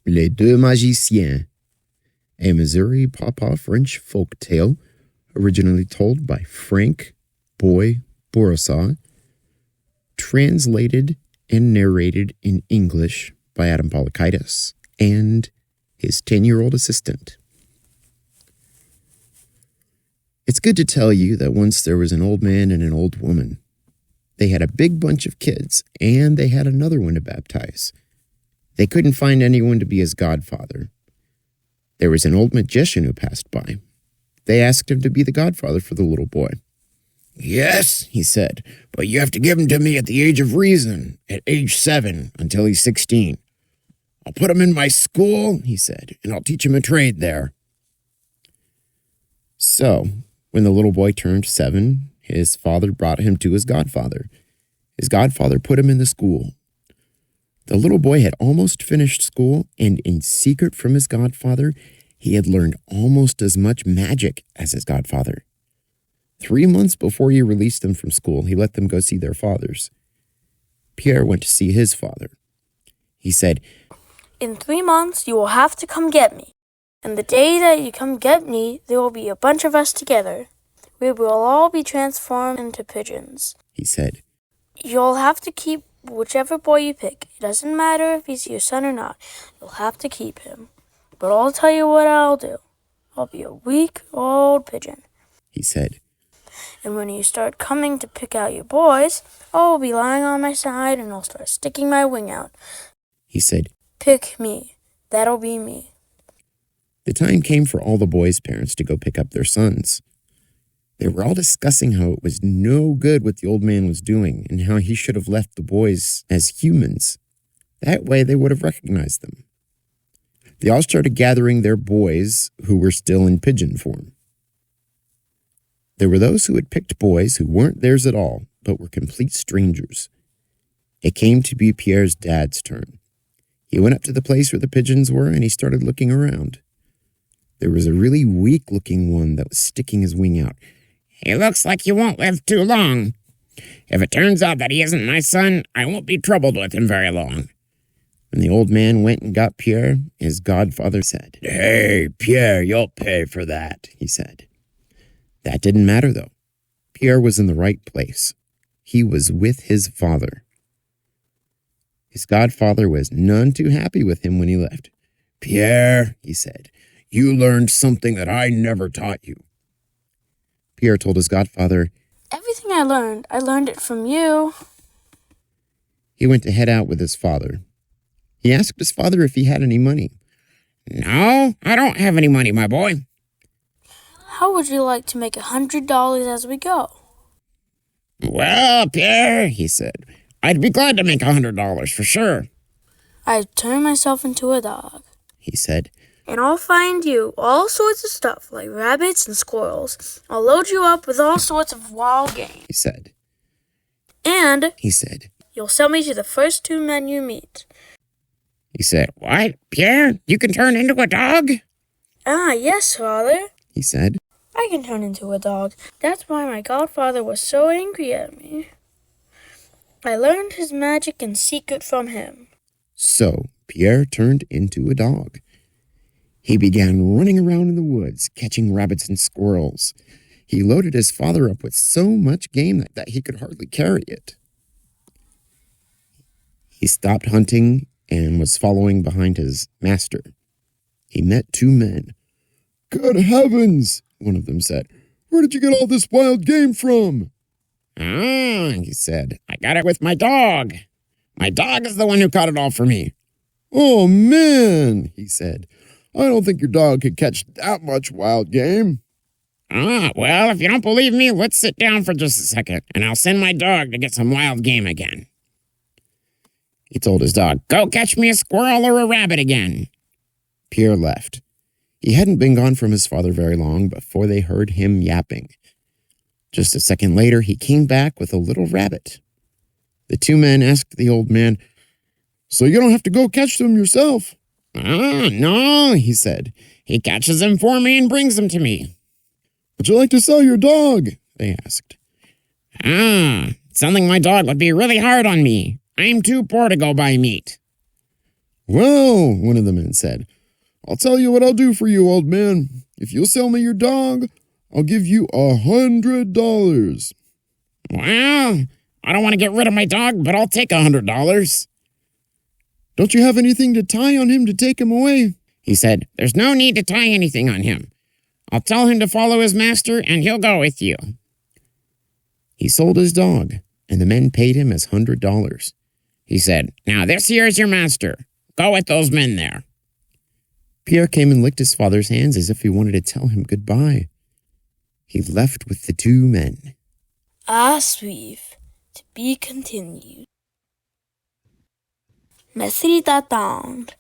Les Deux Magiciens, a Missouri Pawpaw French folk tale originally told by Frank Boy Bourassa, translated and narrated in English by Adam Polakaitis and his 10-year-old assistant. It's good to tell you that once there was an old man and an old woman. They had a big bunch of kids, and they had another one to baptize. They couldn't find anyone to be his godfather. There was an old magician who passed by. They asked him to be the godfather for the little boy. "Yes," he said, "but you have to give him to me at the age of reason, at age 7, until he's 16. I'll put him in my school," he said, "and I'll teach him a trade there." So, when the little boy turned 7, his father brought him to his godfather. His godfather put him in the school. The little boy had almost finished school, and in secret from his godfather, he had learned almost as much magic as his godfather. 3 months before he released them from school, he let them go see their fathers. Pierre went to see his father. He said, "In 3 months, you will have to come get me. And the day that you come get me, there will be a bunch of us together. We will all be transformed into pigeons," he said. "You'll have to keep whichever boy you pick. It doesn't matter if he's your son or not. You'll have to keep him. But I'll tell you what I'll do. I'll be a weak old pigeon," he said. "And when you start coming to pick out your boys, I'll be lying on my side and I'll start sticking my wing out," he said. "Pick me. That'll be me." The time came for all the boys' parents to go pick up their sons. They were all discussing how it was no good what the old man was doing and how he should have left the boys as humans. That way they would have recognized them. They all started gathering their boys who were still in pigeon form. There were those who had picked boys who weren't theirs at all, but were complete strangers. It came to be Pierre's dad's turn. He went up to the place where the pigeons were and he started looking around. There was a really weak-looking one that was sticking his wing out. "He looks like he won't live too long. If it turns out that he isn't my son, I won't be troubled with him very long." When the old man went and got Pierre, his godfather said, "Hey, Pierre, you'll pay for that," he said. That didn't matter, though. Pierre was in the right place. He was with his father. His godfather was none too happy with him when he left. "Pierre," he said, "you learned something that I never taught you." Pierre told his godfather, "Everything I learned it from you." He went to head out with his father. He asked his father if he had any money. "No, I don't have any money, my boy." "How would you like to make $100 as we go?" "Well, Pierre," he said, "I'd be glad to make $100 for sure." "I'd turn myself into a dog," he said. "And I'll find you all sorts of stuff, like rabbits and squirrels. I'll load you up with all sorts of wild game," he said. "And," he said, "you'll sell me to the first 2 men you meet." He said, "What, Pierre? You can turn into a dog?" "Ah, yes, father," he said. "I can turn into a dog. That's why my godfather was so angry at me. I learned his magic in secret from him." So Pierre turned into a dog. He began running around in the woods, catching rabbits and squirrels. He loaded his father up with so much game that he could hardly carry it. He stopped hunting and was following behind his master. He met 2 men. "Good heavens," one of them said. "Where did you get all this wild game from?" "Ah," he said, "I got it with my dog. My dog is the one who caught it all for me." "Oh, man," he said, "I don't think your dog could catch that much wild game." "Ah, well, if you don't believe me, let's sit down for just a second, and I'll send my dog to get some wild game again." He told his dog, "Go catch me a squirrel or a rabbit again." Pierre left. He hadn't been gone from his father very long before they heard him yapping. Just a second later, he came back with a little rabbit. The 2 men asked the old man, "So you don't have to go catch them yourself?" "Ah, no," he said. "He catches them for me and brings them to me." "Would you like to sell your dog?" they asked. "Selling my dog would be really hard on me. I'm too poor to go buy meat." "Well," one of the men said, "I'll tell you what I'll do for you, old man. If you'll sell me your dog, I'll give you $100. Well, I don't want to get rid of my dog, but I'll take $100. Don't you have anything to tie on him to take him away? He said, there's no need to tie anything on him. I'll tell him to follow his master, and he'll go with you. He sold his dog, and the men paid him as $100. He said, now this here is your master. Go with those men there. Pierre came and licked his father's hands as if he wanted to tell him goodbye. He left with the two men. À suivre. To be continued. Merci d'attendre.